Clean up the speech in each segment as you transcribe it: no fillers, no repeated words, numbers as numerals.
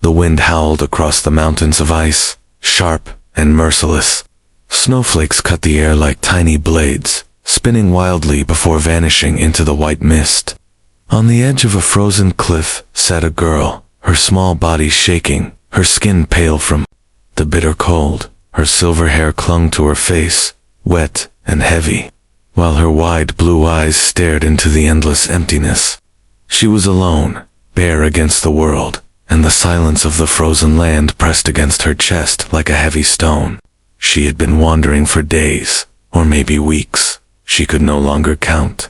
The wind howled across the mountains of ice, sharp and merciless. Snowflakes cut the air like tiny blades, spinning wildly before vanishing into the white mist. On the edge of a frozen cliff sat a girl, her small body shaking, her skin pale from the bitter cold. Her silver hair clung to her face, wet and heavy, while her wide blue eyes stared into the endless emptiness. She was alone, bare against the world, and the silence of the frozen land pressed against her chest like a heavy stone. She had been wandering for days, or maybe weeks. She could no longer count.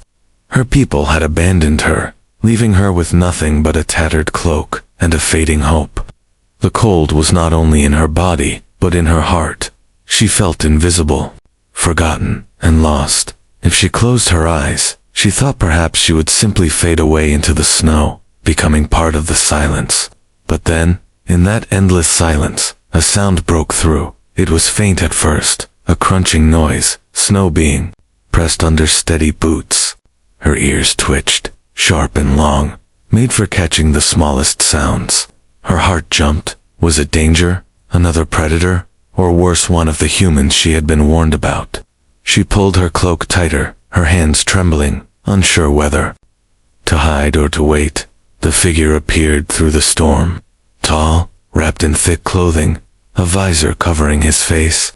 Her people had abandoned her, leaving her with nothing but a tattered cloak and a fading hope. The cold was not only in her body, but in her heart. She felt invisible, forgotten, and lost. If she closed her eyes, she thought perhaps she would simply fade away into the snow, becoming part of the silence. But then, in that endless silence, a sound broke through. It was faint at first, a crunching noise, snow being pressed under steady boots. Her ears twitched, sharp and long, made for catching the smallest sounds. Her heart jumped. Was it danger? Another predator? Or worse, one of the humans she had been warned about? She pulled her cloak tighter, her hands trembling, unsure whether to hide or to wait. The figure appeared through the storm. Tall, wrapped in thick clothing, a visor covering his face.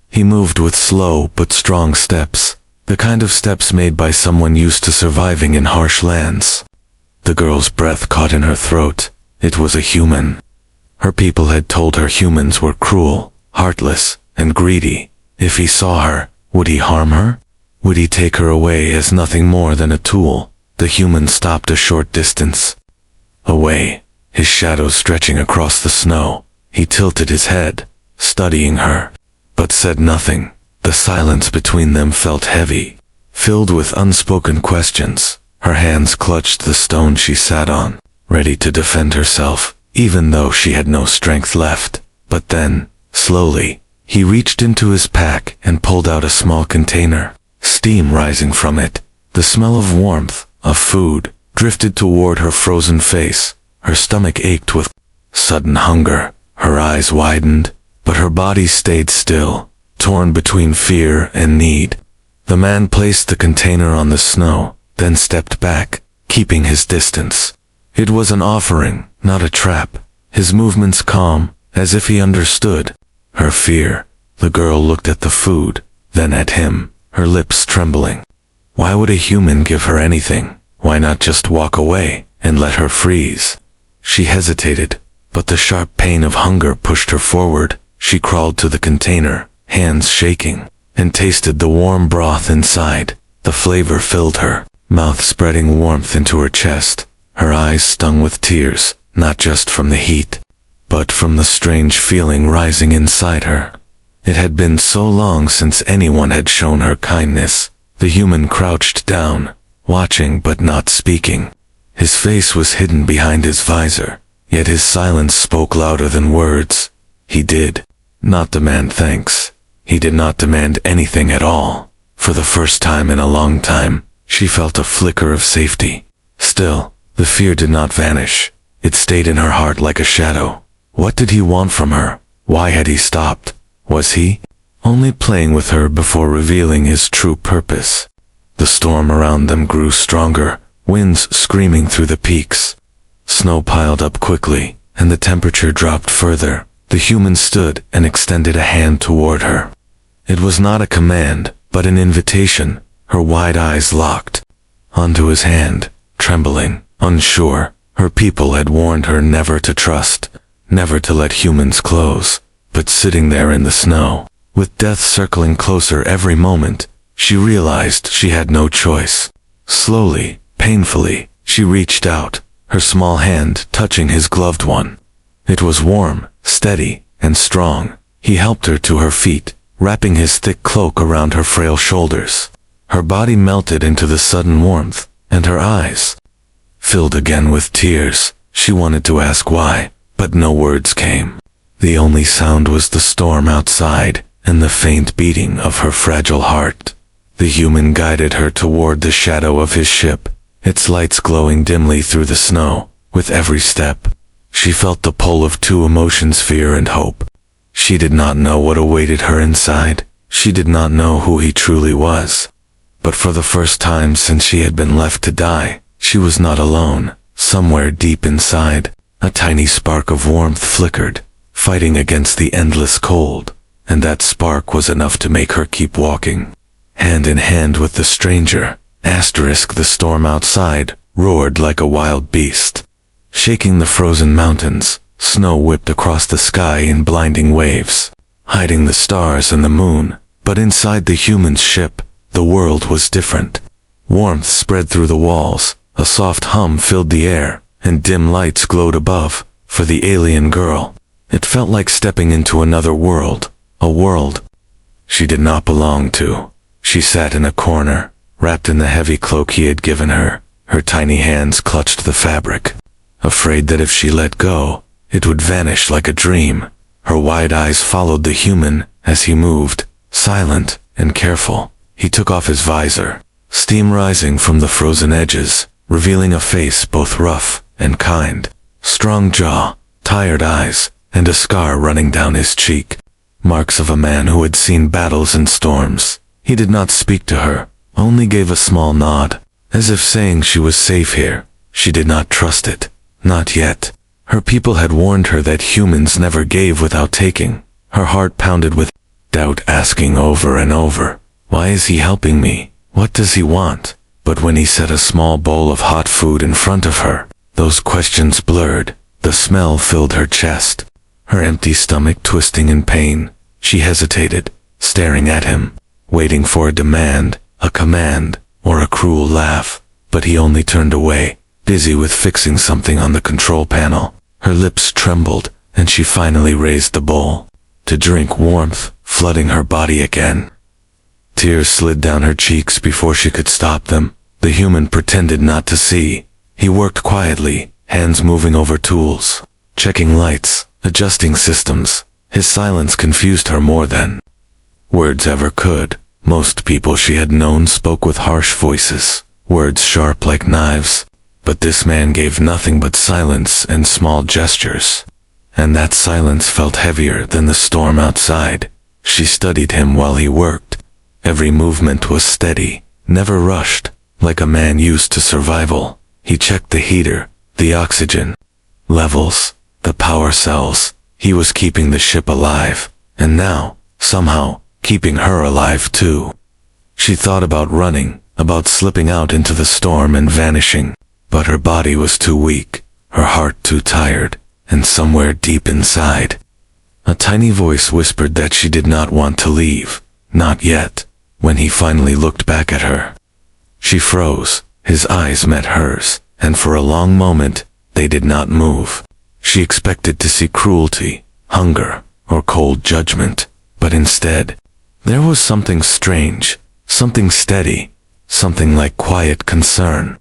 He moved with slow but strong steps, the kind of steps made by someone used to surviving in harsh lands. The girl's breath caught in her throat. It was a human. Her people had told her humans were cruel, heartless, and greedy. If he saw her, would he harm her? Would he take her away as nothing more than a tool? The human stopped a short distance away, his shadow stretching across the snow. He tilted his head, studying her, but said nothing. The silence between them felt heavy, filled with unspoken questions. Her hands clutched the stone she sat on, ready to defend herself, even though she had no strength left. But then, slowly, he reached into his pack and pulled out a small container. Steam rising from it, the smell of warmth, of food, drifted toward her frozen face. Her stomach ached with sudden hunger. Her eyes widened, but her body stayed still, torn between fear and need. The man placed the container on the snow, then stepped back, keeping his distance. It was an offering, not a trap. His movements calm, as if he understood her fear. The girl looked at the food, then at him, her lips trembling. Why would a human give her anything? Why not just walk away and let her freeze? She hesitated, but the sharp pain of hunger pushed her forward. She crawled to the container, hands shaking, and tasted the warm broth inside. The flavor filled her, mouth spreading warmth into her chest. Her eyes stung with tears, not just from the heat, but from the strange feeling rising inside her. It had been so long since anyone had shown her kindness. The human crouched down, watching but not speaking. His face was hidden behind his visor, yet his silence spoke louder than words. He did not demand thanks. He did not demand anything at all. For the first time in a long time, she felt a flicker of safety. Still, the fear did not vanish. It stayed in her heart like a shadow. What did he want from her? Why had he stopped? Was he only playing with her before revealing his true purpose? The storm around them grew stronger, winds screaming through the peaks. Snow piled up quickly, and the temperature dropped further. The human stood and extended a hand toward her. It was not a command, but an invitation. Her wide eyes locked onto his hand, trembling, unsure. Her people had warned her never to trust, never to let humans close. But sitting there in the snow, with death circling closer every moment, she realized she had no choice. Slowly, painfully, she reached out, her small hand touching his gloved one. It was warm, steady, and strong. He helped her to her feet, wrapping his thick cloak around her frail shoulders. Her body melted into the sudden warmth, and her eyes filled again with tears. She wanted to ask why, but no words came. The only sound was the storm outside and the faint beating of her fragile heart. The human guided her toward the shadow of his ship, its lights glowing dimly through the snow. With every step, She felt the pull of two emotions, fear and hope. She did not know what awaited her inside. She did not know who he truly was. But for the first time since she had been left to die, she was not alone. Somewhere deep inside, a tiny spark of warmth flickered, fighting against the endless cold, and that spark was enough to make her keep walking. Hand in hand with the stranger, the storm outside roared like a wild beast. Shaking the frozen mountains, snow whipped across the sky in blinding waves, hiding the stars and the moon. But inside the human's ship, the world was different. Warmth spread through the walls, a soft hum filled the air, and dim lights glowed above. For the alien girl, it felt like stepping into another world, a world she did not belong to. She sat in a corner, wrapped in the heavy cloak he had given her. Her tiny hands clutched the fabric, afraid that if she let go, it would vanish like a dream. Her wide eyes followed the human as he moved, silent and careful. He took off his visor, steam rising from the frozen edges, revealing a face both rough and kind. Strong jaw, tired eyes, and a scar running down his cheek. Marks of a man who had seen battles and storms. He did not speak to her, only gave a small nod, as if saying she was safe here. She did not trust it. Not yet. Her people had warned her that humans never gave without taking. Her heart pounded with doubt, asking over and over, why is he helping me? What does he want? But when he set a small bowl of hot food in front of her, those questions blurred. The smell filled her chest, her empty stomach twisting in pain. She hesitated, staring at him, waiting for a demand, a command, or a cruel laugh. But he only turned away, busy with fixing something on the control panel. Her lips trembled, and she finally raised the bowl to drink warmth, flooding her body again. Tears slid down her cheeks before she could stop them. The human pretended not to see. He worked quietly, hands moving over tools, checking lights, adjusting systems. His silence confused her more than words ever could. Most people she had known spoke with harsh voices, words sharp like knives. But this man gave nothing but silence and small gestures. And that silence felt heavier than the storm outside. She studied him while he worked. Every movement was steady, never rushed, like a man used to survival. He checked the heater, the oxygen levels, the power cells. He was keeping the ship alive, and now, somehow, keeping her alive too. She thought about running, about slipping out into the storm and vanishing. But her body was too weak, her heart too tired, and somewhere deep inside, a tiny voice whispered that she did not want to leave. Not yet. When he finally looked back at her, she froze. His eyes met hers, and for a long moment, they did not move. She expected to see cruelty, hunger, or cold judgment, but instead, there was something strange, something steady, something like quiet concern.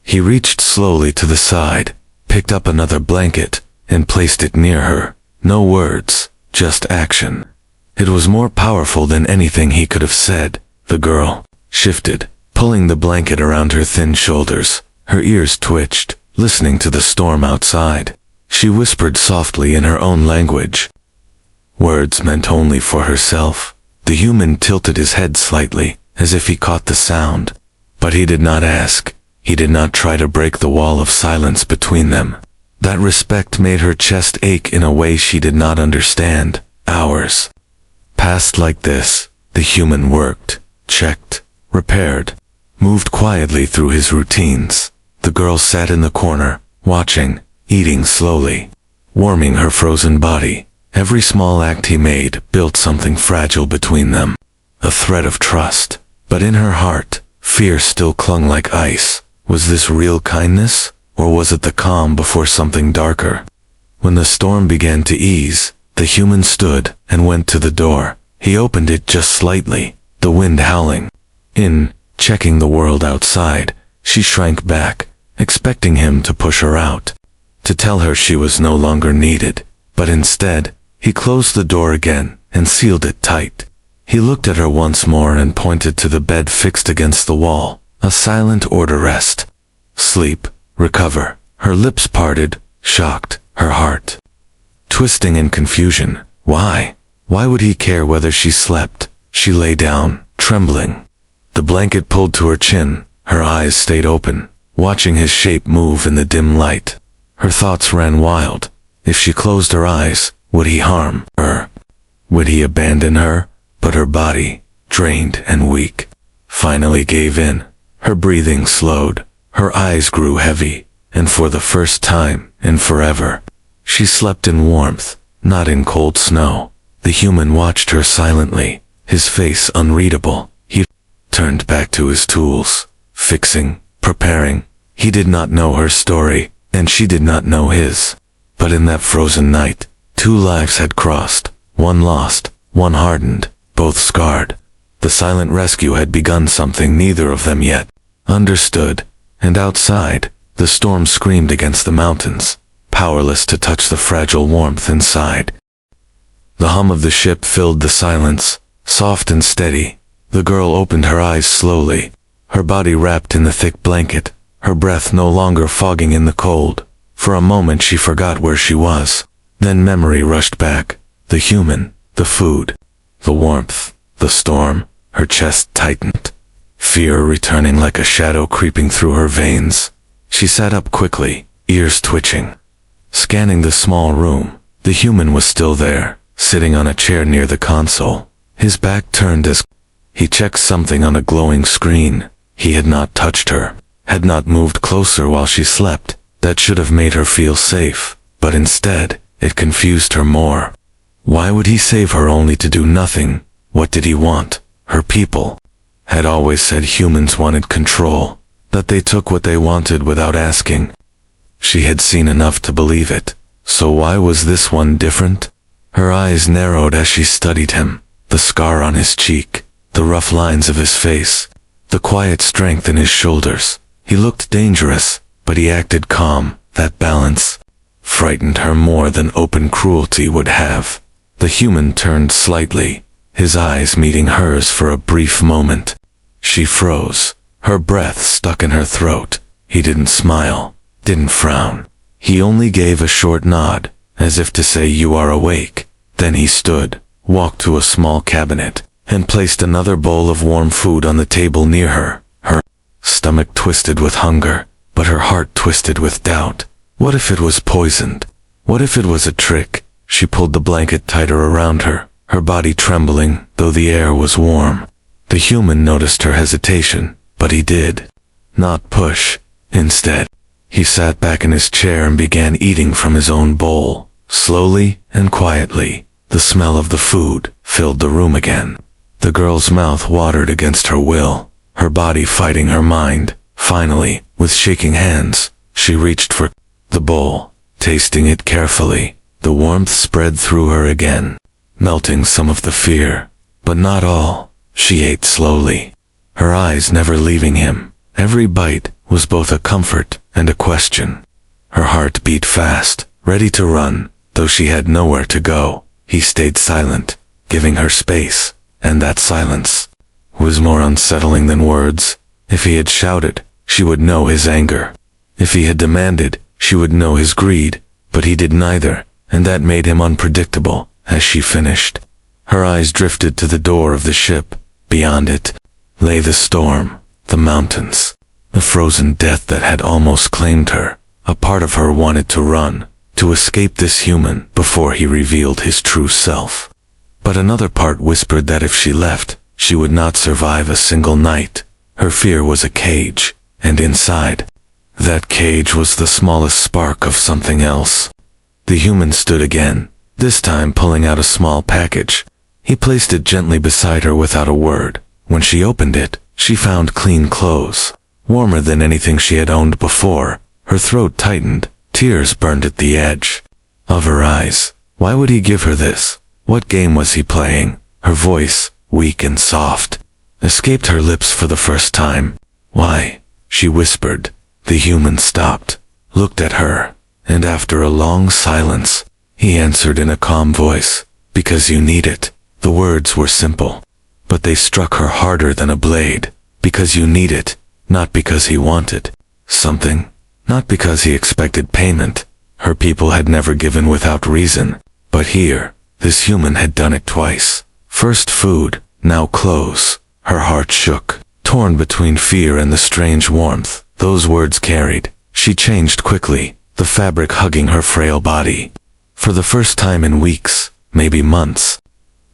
He reached slowly to the side, picked up another blanket, and placed it near her. No words, just action. It was more powerful than anything he could have said. The girl shifted, pulling the blanket around her thin shoulders. Her ears twitched, listening to the storm outside. She whispered softly in her own language. Words meant only for herself. The human tilted his head slightly, as if he caught the sound. But he did not ask. He did not try to break the wall of silence between them. That respect made her chest ache in a way she did not understand. Hours passed like this. The human worked, checked, repaired, moved quietly through his routines. The girl sat in the corner, watching, eating slowly, warming her frozen body. Every small act he made built something fragile between them, a thread of trust. But in her heart, fear still clung like ice. Was this real kindness, or was it the calm before something darker? When the storm began to ease, the human stood and went to the door. He opened it just slightly, the wind howling. In, checking the world outside, she shrank back, expecting him to push her out, to tell her she was no longer needed. But instead, he closed the door again and sealed it tight. He looked at her once more and pointed to the bed fixed against the wall. A silent order: rest, sleep, recover. Her lips parted, shocked, her heart twisting in confusion. Why? Why would he care whether she slept? She lay down, trembling. The blanket pulled to her chin, her eyes stayed open, watching his shape move in the dim light. Her thoughts ran wild. If she closed her eyes, would he harm her? Would he abandon her? But her body, drained and weak, finally gave in. Her breathing slowed, her eyes grew heavy, and for the first time in forever, she slept in warmth, not in cold snow. The human watched her silently, his face unreadable. He turned back to his tools, fixing, preparing. He did not know her story, and she did not know his. But in that frozen night, two lives had crossed, one lost, one hardened, both scarred. The silent rescue had begun something neither of them yet understood, and outside, the storm screamed against the mountains, powerless to touch the fragile warmth inside. The hum of the ship filled the silence, soft and steady. The girl opened her eyes slowly, her body wrapped in the thick blanket, her breath no longer fogging in the cold. For a moment she forgot where she was. Then memory rushed back. The human, the food, the warmth, the storm. Her chest tightened, fear returning like a shadow creeping through her veins. She sat up quickly, ears twitching. Scanning the small room, the human was still there, sitting on a chair near the console, his back turned as he checked something on a glowing screen. He had not touched her, had not moved closer while she slept. That should have made her feel safe, but instead, it confused her more. Why would he save her only to do nothing? What did he want? Her people had always said humans wanted control, that they took what they wanted without asking. She had seen enough to believe it, so why was this one different? Her eyes narrowed as she studied him, the scar on his cheek, the rough lines of his face, the quiet strength in his shoulders. He looked dangerous, but he acted calm. That balance frightened her more than open cruelty would have. The human turned slightly, his eyes meeting hers for a brief moment. She froze, her breath stuck in her throat. He didn't smile, didn't frown. He only gave a short nod, as if to say you are awake. Then he stood, walked to a small cabinet, and placed another bowl of warm food on the table near her. Her stomach twisted with hunger, but her heart twisted with doubt. What if it was poisoned? What if it was a trick? She pulled the blanket tighter around her, her body trembling, though the air was warm. The human noticed her hesitation, but he did not push. Instead, he sat back in his chair and began eating from his own bowl, slowly and quietly. The smell of the food filled the room again. The girl's mouth watered against her will, her body fighting her mind. Finally, with shaking hands, she reached for the bowl, tasting it carefully. The warmth spread through her again, melting some of the fear, but not all. She ate slowly, her eyes never leaving him. Every bite was both a comfort and a question. Her heart beat fast, ready to run, though she had nowhere to go. He stayed silent, giving her space, and that silence was more unsettling than words. If he had shouted, she would know his anger. If he had demanded, she would know his greed, but he did neither, and that made him unpredictable. As she finished, her eyes drifted to the door of the ship. Beyond it lay the storm, the mountains, the frozen death that had almost claimed her. A part of her wanted to run, to escape this human before he revealed his true self. But another part whispered that if she left, she would not survive a single night. Her fear was a cage, and inside that cage was the smallest spark of something else. The human stood again, this time pulling out a small package. He placed it gently beside her without a word. When she opened it, she found clean clothes, warmer than anything she had owned before. Her throat tightened, tears burned at the edge of her eyes. Why would he give her this? What game was he playing? Her voice, weak and soft, escaped her lips for the first time. Why? She whispered. The human stopped, looked at her, and after a long silence, he answered in a calm voice, "Because you need it." The words were simple, but they struck her harder than a blade. Because you need it, not because he wanted something, not because he expected payment, Her people had never given without reason, but here, this human had done it twice. First food, now clothes. Her heart shook, torn between fear and the strange warmth those words carried. She changed quickly, the fabric hugging her frail body. For the first time in weeks, maybe months,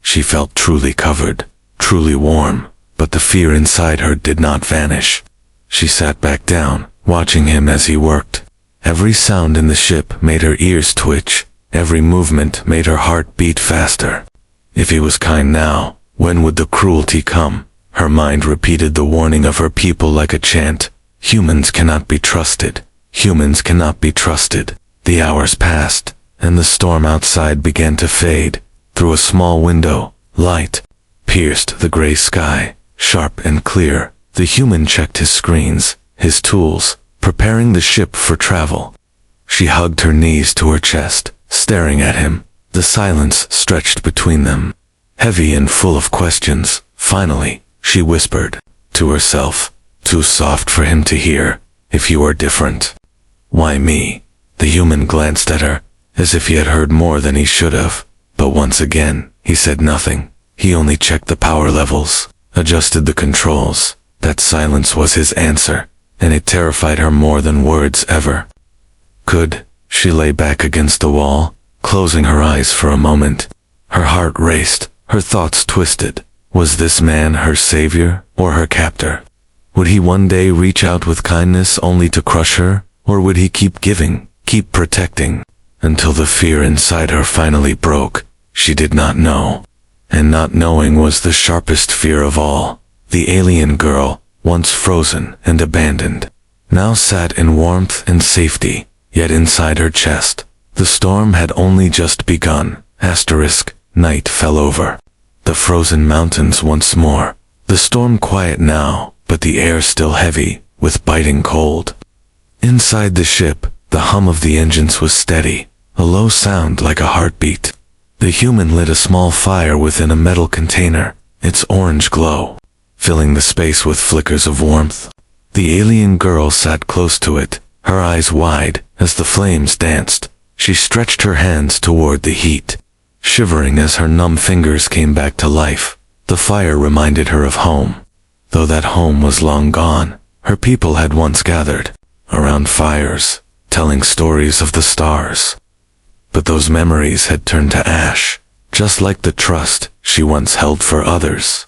she felt truly covered, truly warm, but the fear inside her did not vanish. She sat back down, watching him as he worked. Every sound in the ship made her ears twitch. Every movement made her heart beat faster. If he was kind now, when would the cruelty come? Her mind repeated the warning of her people like a chant. Humans cannot be trusted. Humans cannot be trusted. The hours passed, and the storm outside began to fade. Through a small window, light pierced the gray sky, sharp and clear. The human checked his screens, his tools, preparing the ship for travel. She hugged her knees to her chest, staring at him. The silence stretched between them, heavy and full of questions. Finally, she whispered to herself, too soft for him to hear, "If you are different." "Why me?" The human glanced at her, as if he had heard more than he should have. But once again, he said nothing. He only checked the power levels, adjusted the controls. That silence was his answer, and it terrified her more than words ever could. She lay back against the wall, closing her eyes for a moment. Her heart raced, her thoughts twisted. Was this man her savior or her captor? Would he one day reach out with kindness only to crush her, or would he keep giving, keep protecting, until the fear inside her finally broke? She did not know. And not knowing was the sharpest fear of all. The alien girl, once frozen and abandoned, now sat in warmth and safety, yet inside her chest, the storm had only just begun. Night fell over the frozen mountains once more. The storm quiet now, but the air still heavy, with biting cold. Inside the ship, the hum of the engines was steady, a low sound like a heartbeat. The human lit a small fire within a metal container, its orange glow filling the space with flickers of warmth. The alien girl sat close to it, her eyes wide as the flames danced. She stretched her hands toward the heat, shivering as her numb fingers came back to life. The fire reminded her of home, though that home was long gone. Her people had once gathered around fires, telling stories of the stars. But those memories had turned to ash, just like the trust she once held for others.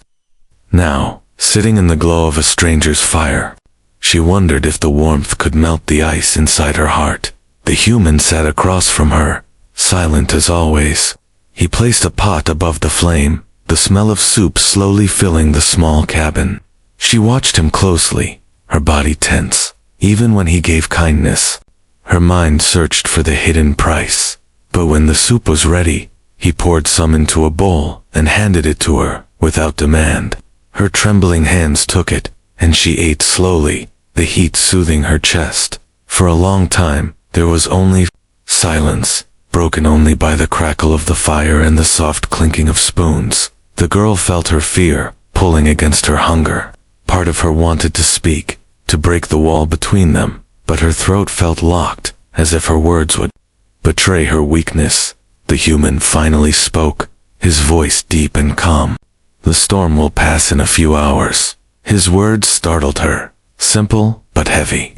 Now, sitting in the glow of a stranger's fire, she wondered if the warmth could melt the ice inside her heart. The human sat across from her, silent as always. He placed a pot above the flame, the smell of soup slowly filling the small cabin. She watched him closely, her body tense. Even when he gave kindness, her mind searched for the hidden price. But when the soup was ready, he poured some into a bowl and handed it to her, without demand. Her trembling hands took it, and she ate slowly, the heat soothing her chest. For a long time, there was only silence, broken only by the crackle of the fire and the soft clinking of spoons. The girl felt her fear pulling against her hunger. Part of her wanted to speak, to break the wall between them, but her throat felt locked, as if her words would betray her weakness. The human finally spoke, his voice deep and calm. "The storm will pass in a few hours." His words startled her, simple but heavy.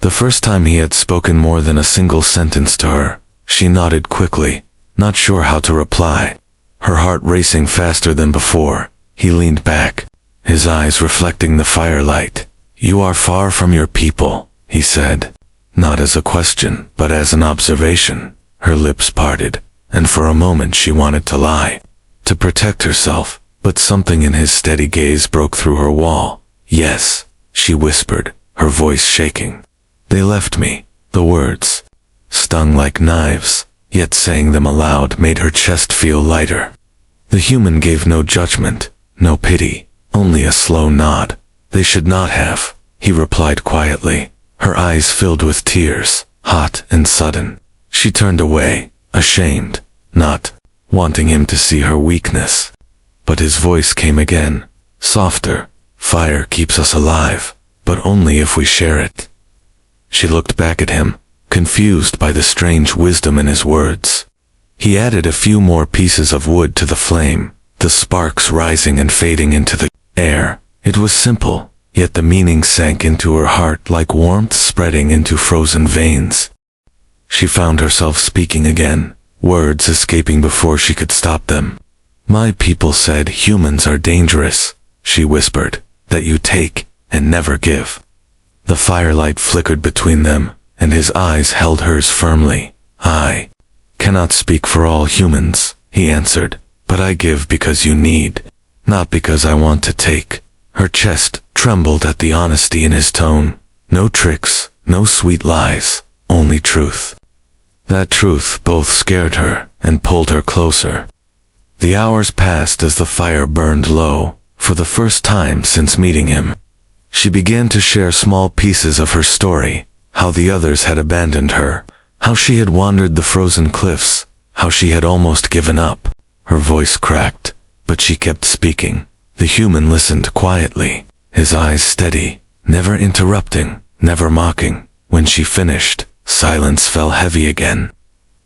The first time he had spoken more than a single sentence to her. She nodded quickly, not sure how to reply, her heart racing faster than before. He leaned back, his eyes reflecting the firelight. "You are far from your people," he said, not as a question, but as an observation. Her lips parted, and for a moment she wanted to lie, to protect herself, but something in his steady gaze broke through her wall. "Yes," she whispered, her voice shaking. "They left me." The words stung like knives, yet saying them aloud made her chest feel lighter. The human gave no judgment, no pity, only a slow nod. "They should not have," he replied quietly, her eyes filled with tears, hot and sudden. She turned away, ashamed, not wanting him to see her weakness. But his voice came again, softer. "Fire keeps us alive, but only if we share it." She looked back at him, confused by the strange wisdom in his words. He added a few more pieces of wood to the flame, the sparks rising and fading into the air. It was simple, yet the meaning sank into her heart like warmth spreading into frozen veins. She found herself speaking again, words escaping before she could stop them. "My people said humans are dangerous," she whispered, "that you take and never give." The firelight flickered between them, and his eyes held hers firmly. "I cannot speak for all humans," he answered, "but I give because you need, not because I want to take." Her chest trembled at the honesty in his tone. No tricks, no sweet lies, only truth. That truth both scared her and pulled her closer. The hours passed as the fire burned low. For the first time since meeting him, she began to share small pieces of her story, how the others had abandoned her, how she had wandered the frozen cliffs, how she had almost given up. Her voice cracked, but she kept speaking. The human listened quietly, his eyes steady, never interrupting, never mocking. When she finished, silence fell heavy again.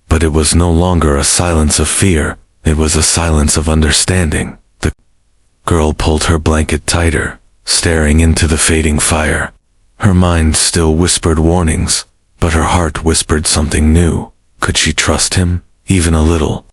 But it was no longer a silence of fear, it was a silence of understanding. The girl pulled her blanket tighter, staring into the fading fire. Her mind still whispered warnings, but her heart whispered something new. Could she trust him, even a little?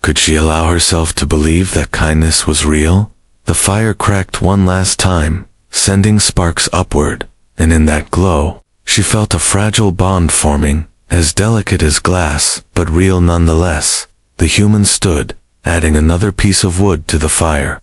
Could she allow herself to believe that kindness was real? The fire cracked one last time, sending sparks upward, and in that glow, she felt a fragile bond forming, as delicate as glass, but real nonetheless. The human stood, adding another piece of wood to the fire.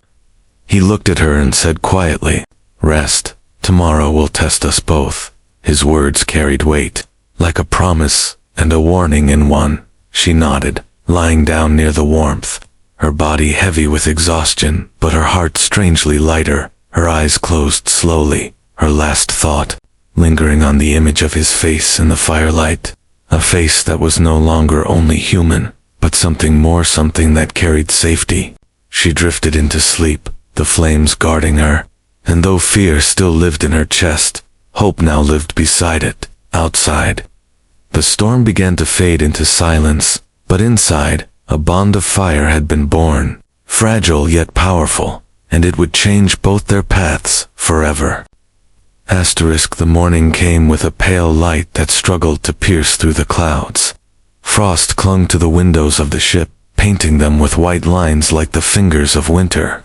He looked at her and said quietly, "Rest. Tomorrow will test us both." His words carried weight, like a promise and a warning in one. She nodded, lying down near the warmth, her body heavy with exhaustion, but her heart strangely lighter. Her eyes closed slowly, her last thought lingering on the image of his face in the firelight. A face that was no longer only human, but something more, something that carried safety. She drifted into sleep, the flames guarding her, and though fear still lived in her chest, hope now lived beside it. Outside, the storm began to fade into silence, but inside, a bond of fire had been born, fragile yet powerful, and it would change both their paths forever. The morning came with a pale light that struggled to pierce through the clouds. Frost clung to the windows of the ship, painting them with white lines like the fingers of winter.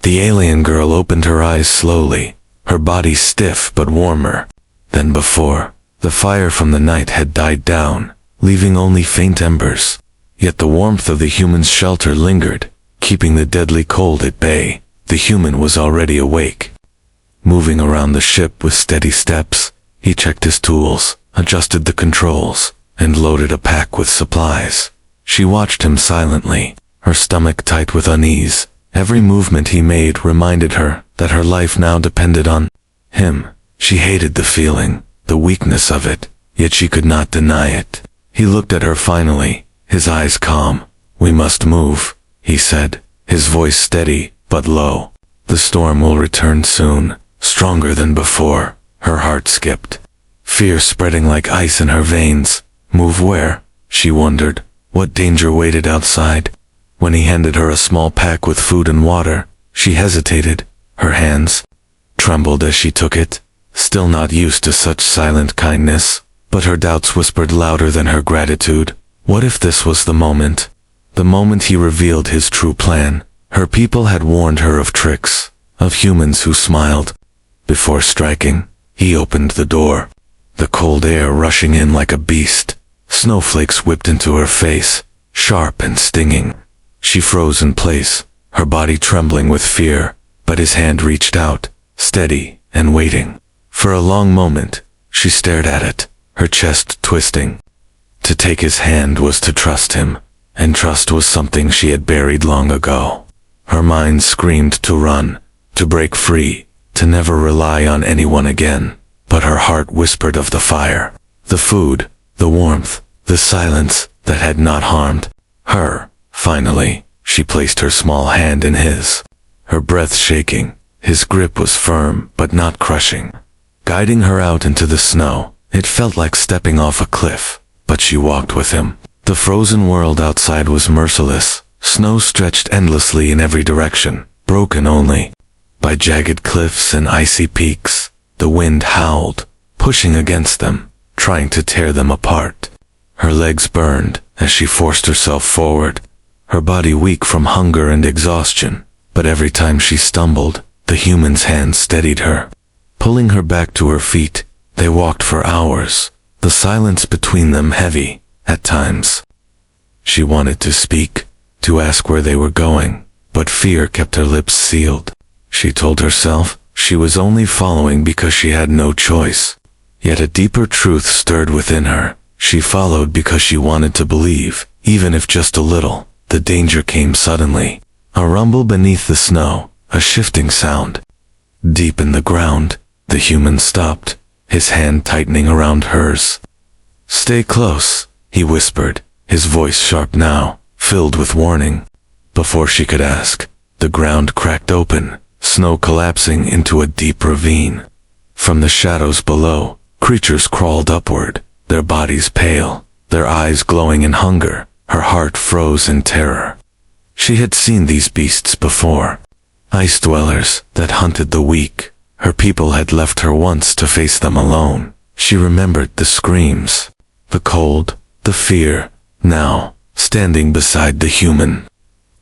The alien girl opened her eyes slowly, her body stiff but warmer than before. The fire from the night had died down, leaving only faint embers. Yet the warmth of the human's shelter lingered, keeping the deadly cold at bay. The human was already awake. Moving around the ship with steady steps, he checked his tools, adjusted the controls, and loaded a pack with supplies. She watched him silently, her stomach tight with unease. Every movement he made reminded her that her life now depended on him. She hated the feeling, the weakness of it, yet she could not deny it. He looked at her finally, his eyes calm. "We must move," he said, his voice steady but low. "The storm will return soon, stronger than before." Her heart skipped, fear spreading like ice in her veins. Move where? She wondered. What danger waited outside? When he handed her a small pack with food and water, she hesitated. Her hands trembled as she took it, still not used to such silent kindness, but her doubts whispered louder than her gratitude. What if this was the moment? The moment he revealed his true plan. Her people had warned her of tricks, of humans who smiled. Before striking, he opened the door, the cold air rushing in like a beast. Snowflakes whipped into her face, sharp and stinging. She froze in place, her body trembling with fear, but his hand reached out, steady and waiting. For a long moment, she stared at it, her chest twisting. To take his hand was to trust him, and trust was something she had buried long ago. Her mind screamed to run, to break free, to never rely on anyone again. But her heart whispered of the fire, the food, the warmth, the silence that had not harmed her. Finally, she placed her small hand in his, her breath shaking. His grip was firm but not crushing, guiding her out into the snow. It felt like stepping off a cliff, but she walked with him. The frozen world outside was merciless. Snow stretched endlessly in every direction, broken only by jagged cliffs and icy peaks. The wind howled, pushing against them, trying to tear them apart. Her legs burned as she forced herself forward, her body weak from hunger and exhaustion. But every time she stumbled, the human's hand steadied her, pulling her back to her feet. They walked for hours, the silence between them heavy, at times. She wanted to speak, to ask where they were going, but fear kept her lips sealed. She told herself she was only following because she had no choice. Yet a deeper truth stirred within her. She followed because she wanted to believe, even if just a little. The danger came suddenly. A rumble beneath the snow, a shifting sound. Deep in the ground, the human stopped, his hand tightening around hers. "Stay close," he whispered, his voice sharp now, filled with warning. Before she could ask, the ground cracked open, snow collapsing into a deep ravine. From the shadows below, creatures crawled upward, their bodies pale, their eyes glowing in hunger. Her heart froze in terror. She had seen these beasts before, ice dwellers that hunted the weak. Her people had left her once to face them alone. She remembered the screams, the cold, the fear, now, standing beside the human.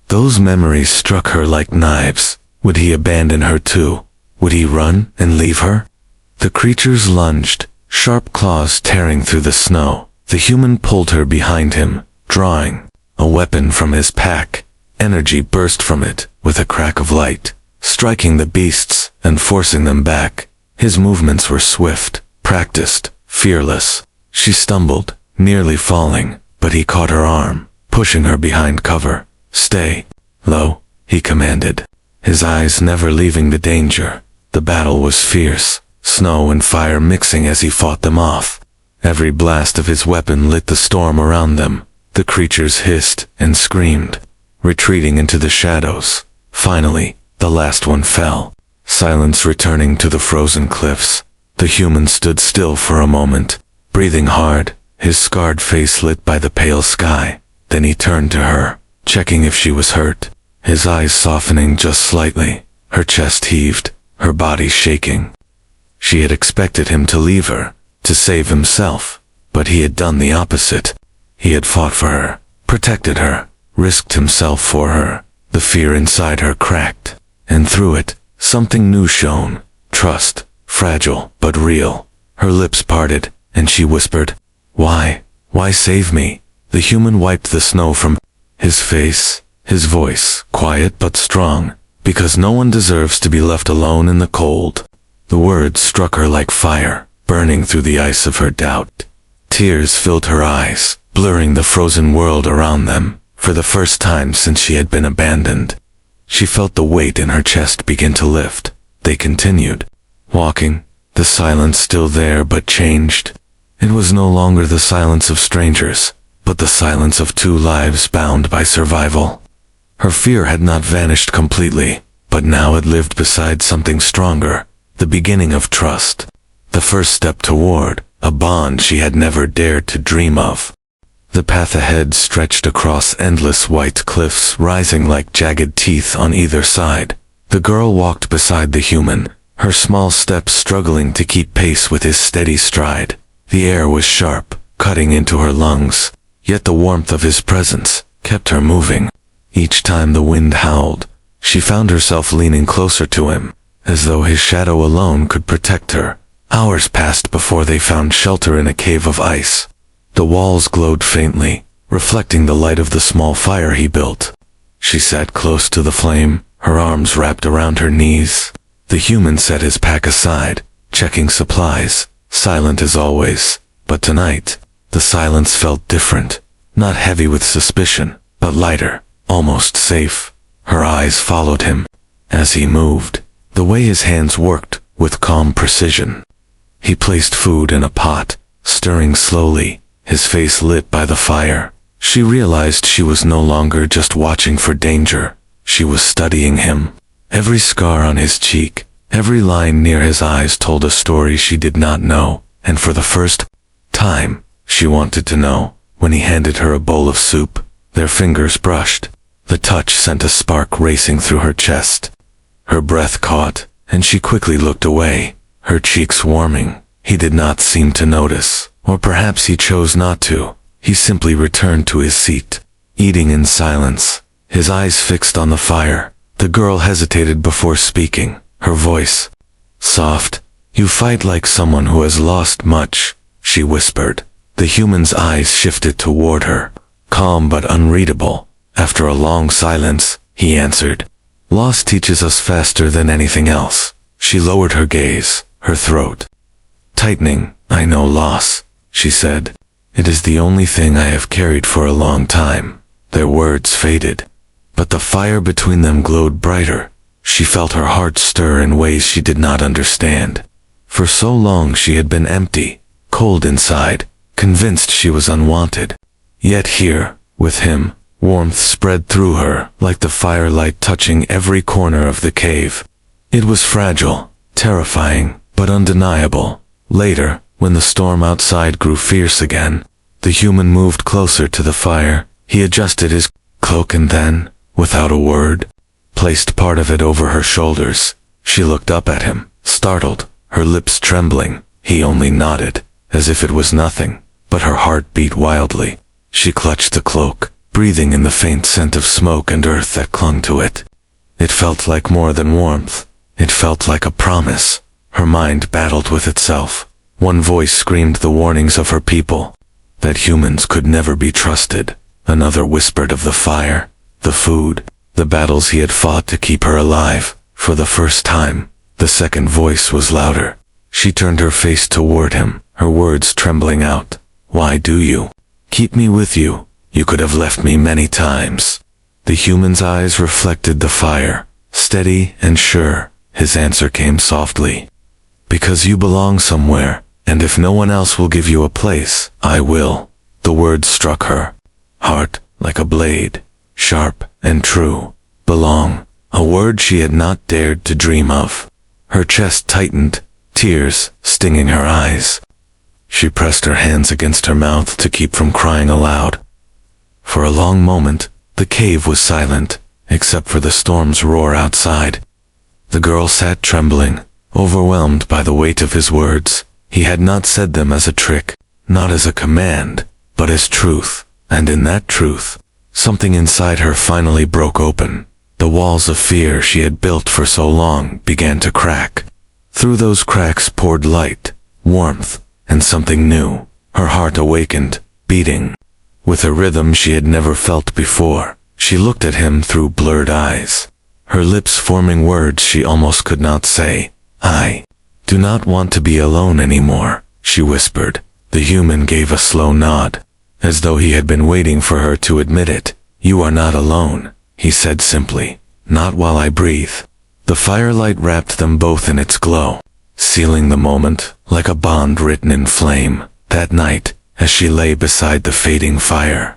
Those memories struck her like knives. Would he abandon her too? Would he run and leave her? The creatures lunged, sharp claws tearing through the snow. The human pulled her behind him, drawing a weapon from his pack. Energy burst from it with a crack of light, striking the beasts and forcing them back. His movements were swift, practiced, fearless. She stumbled, nearly falling, but he caught her arm, pushing her behind cover. "Stay low," he commanded, his eyes never leaving the danger. The battle was fierce, snow and fire mixing as he fought them off. Every blast of his weapon lit the storm around them. The creatures hissed and screamed, retreating into the shadows. Finally, the last one fell, silence returning to the frozen cliffs. The human stood still for a moment, breathing hard, his scarred face lit by the pale sky. Then he turned to her, checking if she was hurt, his eyes softening just slightly. Her chest heaved, her body shaking. She had expected him to leave her, to save himself, but he had done the opposite. He had fought for her, protected her, risked himself for her. The fear inside her cracked, and through it, something new shone. Trust, fragile but real. Her lips parted, and she whispered, "Why? Why save me?" The human wiped the snow from his face, his voice, quiet but strong, "Because no one deserves to be left alone in the cold." The words struck her like fire, burning through the ice of her doubt. Tears filled her eyes, blurring the frozen world around them. For the first time since she had been abandoned, she felt the weight in her chest begin to lift. They continued, walking, the silence still there but changed. It was no longer the silence of strangers, but the silence of two lives bound by survival. Her fear had not vanished completely, but now it lived beside something stronger, the beginning of trust, the first step toward a bond she had never dared to dream of. The path ahead stretched across endless white cliffs rising like jagged teeth on either side. The girl walked beside the human, her small steps struggling to keep pace with his steady stride. The air was sharp, cutting into her lungs, yet the warmth of his presence kept her moving. Each time the wind howled, she found herself leaning closer to him, as though his shadow alone could protect her. Hours passed before they found shelter in a cave of ice. The walls glowed faintly, reflecting the light of the small fire he built. She sat close to the flame, her arms wrapped around her knees. The human set his pack aside, checking supplies, silent as always. But tonight, the silence felt different, not heavy with suspicion, but lighter, almost safe. Her eyes followed him as he moved, the way his hands worked with calm precision. He placed food in a pot, stirring slowly, his face lit by the fire. She realized she was no longer just watching for danger. She was studying him. Every scar on his cheek, every line near his eyes told a story she did not know, and for the first time, she wanted to know. When he handed her a bowl of soup, their fingers brushed. The touch sent a spark racing through her chest. Her breath caught, and she quickly looked away, her cheeks warming. He did not seem to notice, or perhaps he chose not to. He simply returned to his seat, eating in silence, his eyes fixed on the fire. The girl hesitated before speaking, her voice soft. "You fight like someone who has lost much," she whispered. The human's eyes shifted toward her, calm but unreadable. After a long silence, he answered, "Loss teaches us faster than anything else." She lowered her gaze, her throat tightening. "I know loss," she said. "It is the only thing I have carried for a long time." Their words faded, but the fire between them glowed brighter. She felt her heart stir in ways she did not understand. For so long she had been empty, cold inside, convinced she was unwanted. Yet here, with him, warmth spread through her, like the firelight touching every corner of the cave. It was fragile, terrifying, but undeniable. Later, when the storm outside grew fierce again, the human moved closer to the fire. He adjusted his cloak and then, without a word, placed part of it over her shoulders. She looked up at him, startled, her lips trembling. He only nodded, as if it was nothing, but her heart beat wildly. She clutched the cloak, breathing in the faint scent of smoke and earth that clung to it. It felt like more than warmth. It felt like a promise. Her mind battled with itself. One voice screamed the warnings of her people, that humans could never be trusted. Another whispered of the fire, the food, the battles he had fought to keep her alive. For the first time, the second voice was louder. She turned her face toward him, her words trembling out. "Why do you keep me with you? You could have left me many times." The human's eyes reflected the fire, steady and sure. His answer came softly. "Because you belong somewhere, and if no one else will give you a place, I will." The words struck her heart like a blade, sharp and true. Belong, a word she had not dared to dream of. Her chest tightened, tears stinging her eyes. She pressed her hands against her mouth to keep from crying aloud. For a long moment, the cave was silent, except for the storm's roar outside. The girl sat trembling, overwhelmed by the weight of his words. He had not said them as a trick, not as a command, but as truth. And in that truth, something inside her finally broke open. The walls of fear she had built for so long began to crack. Through those cracks poured light, warmth, and something new. Her heart awakened, beating with a rhythm she had never felt before. She looked at him through blurred eyes, her lips forming words she almost could not say. "I do not want to be alone anymore," she whispered. The human gave a slow nod, as though he had been waiting for her to admit it. "You are not alone," he said simply. "Not while I breathe." The firelight wrapped them both in its glow, sealing the moment like a bond written in flame. That night, as she lay beside the fading fire,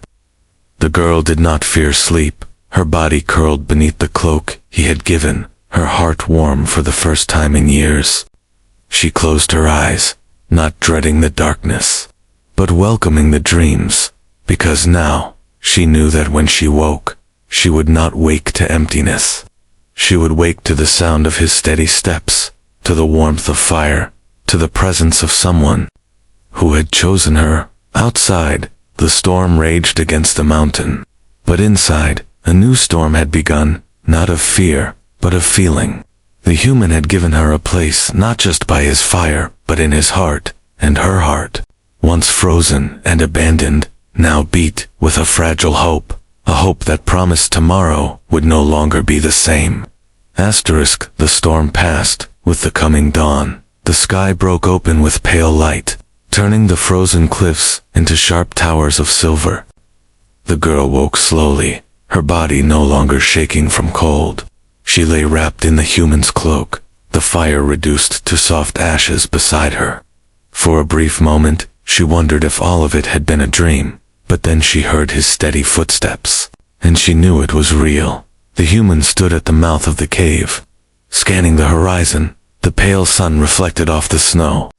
the girl did not fear sleep. Her body curled beneath the cloak he had given, her heart warm for the first time in years. She closed her eyes, not dreading the darkness, but welcoming the dreams, because now she knew that when she woke, she would not wake to emptiness. She would wake to the sound of his steady steps, to the warmth of fire, to the presence of someone who had chosen her. Outside, the storm raged against the mountain, but inside, a new storm had begun, not of fear, but of feeling. The human had given her a place not just by his fire, but in his heart, and her heart, once frozen and abandoned, now beat with a fragile hope, a hope that promised tomorrow would no longer be the same. The storm passed. With the coming dawn, the sky broke open with pale light, turning the frozen cliffs into sharp towers of silver. The girl woke slowly, her body no longer shaking from cold. She lay wrapped in the human's cloak, the fire reduced to soft ashes beside her. For a brief moment, she wondered if all of it had been a dream, but then she heard his steady footsteps, and she knew it was real. The human stood at the mouth of the cave, scanning the horizon. The pale sun reflected off the snow,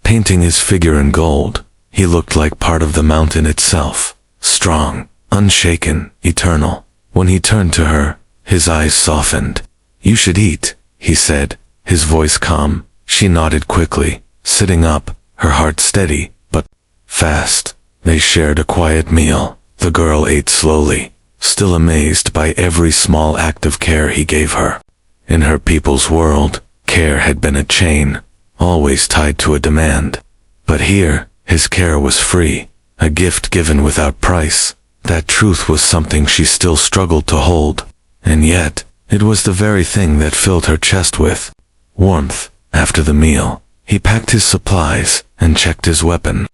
painting his figure in gold. He looked like part of the mountain itself, strong, unshaken, eternal. When he turned to her, his eyes softened. "You should eat," he said, his voice calm. She nodded quickly, sitting up, her heart steady, but fast. They shared a quiet meal. The girl ate slowly, still amazed by every small act of care he gave her. In her people's world, care had been a chain, always tied to a demand. But here, his care was free, a gift given without price. That truth was something she still struggled to hold, and yet, it was the very thing that filled her chest with warmth. After the meal, he packed his supplies and checked his weapon.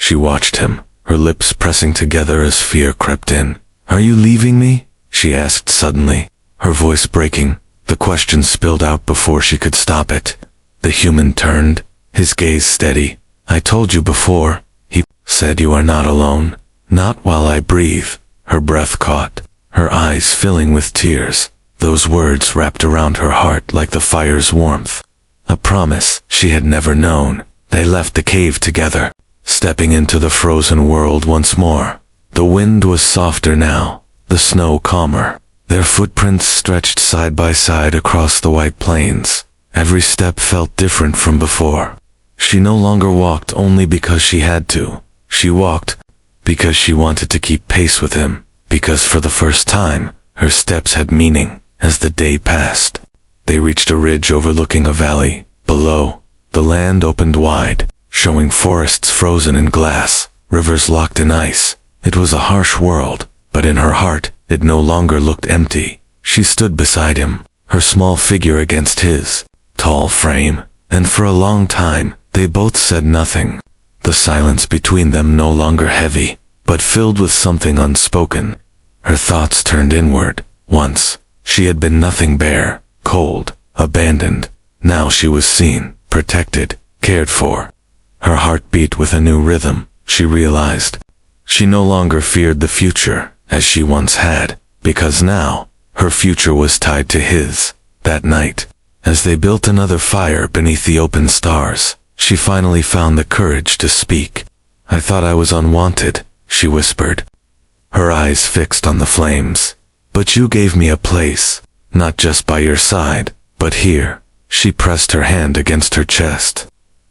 She watched him, her lips pressing together as fear crept in. "Are you leaving me?" she asked suddenly, her voice breaking. The question spilled out before she could stop it. The human turned, his gaze steady. "I told you before," he said, "you are not alone. Not while I breathe." Her breath caught, her eyes filling with tears. Those words wrapped around her heart like the fire's warmth. A promise she had never known. They left the cave together, stepping into the frozen world once more. The wind was softer now, the snow calmer. Their footprints stretched side by side across the white plains. Every step felt different from before. She no longer walked only because she had to. She walked because she wanted to keep pace with him, because for the first time, her steps had meaning. As the day passed, they reached a ridge overlooking a valley. Below, the land opened wide, showing forests frozen in glass, rivers locked in ice. It was a harsh world, but in her heart, it no longer looked empty. She stood beside him, her small figure against his tall frame, and for a long time, they both said nothing. The silence between them no longer heavy, but filled with something unspoken. Her thoughts turned inward. Once, she had been nothing, bare, cold, abandoned. Now she was seen, protected, cared for. Her heart beat with a new rhythm, she realized. She no longer feared the future, as she once had, because now, her future was tied to his. That night, as they built another fire beneath the open stars, she finally found the courage to speak. "I thought I was unwanted," she whispered, her eyes fixed on the flames. "But you gave me a place, not just by your side, but here." She pressed her hand against her chest.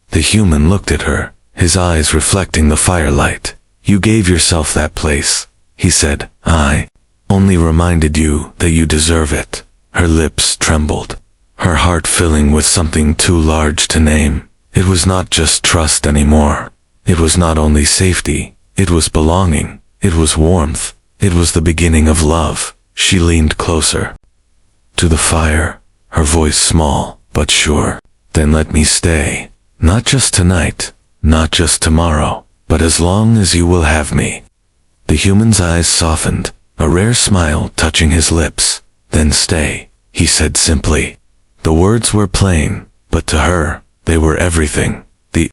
The human looked at her, his eyes reflecting the firelight. "You gave yourself that place," he said. "I only reminded you that you deserve it." Her lips trembled, her heart filling with something too large to name. It was not just trust anymore. It was not only safety, it was belonging, it was warmth, it was the beginning of love. She leaned closer to the fire, her voice small but sure. "Then let me stay. Not just tonight, not just tomorrow, but as long as you will have me." The human's eyes softened, a rare smile touching his lips. "Then stay," he said simply. The words were plain, but to her, they were everything. The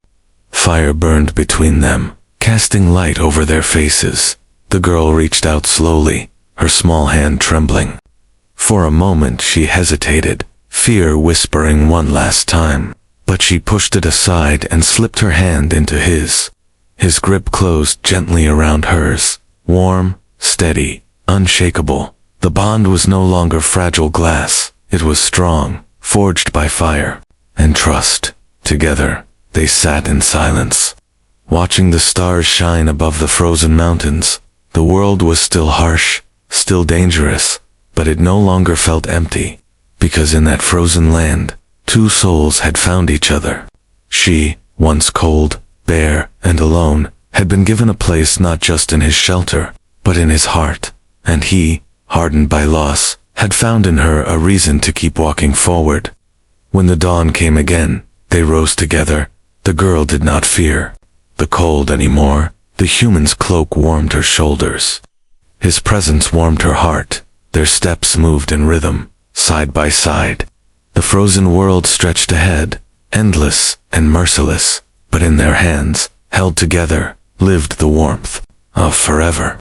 fire burned between them, casting light over their faces. The girl reached out slowly, her small hand trembling. For a moment she hesitated, fear whispering one last time, but she pushed it aside and slipped her hand into his. His grip closed gently around hers, warm, steady, unshakable. The bond was no longer fragile glass, it was strong, forged by fire and trust. Together, they sat in silence, watching the stars shine above the frozen mountains. The world was still harsh, still dangerous, but it no longer felt empty, because in that frozen land, two souls had found each other. She, once cold, bare, and alone, had been given a place not just in his shelter, but in his heart, and he, hardened by loss, had found in her a reason to keep walking forward. When the dawn came again, they rose together. The girl did not fear the cold anymore. The human's cloak warmed her shoulders. His presence warmed her heart. Their steps moved in rhythm, side by side. The frozen world stretched ahead, endless and merciless, but in their hands, held together, lived the warmth of forever.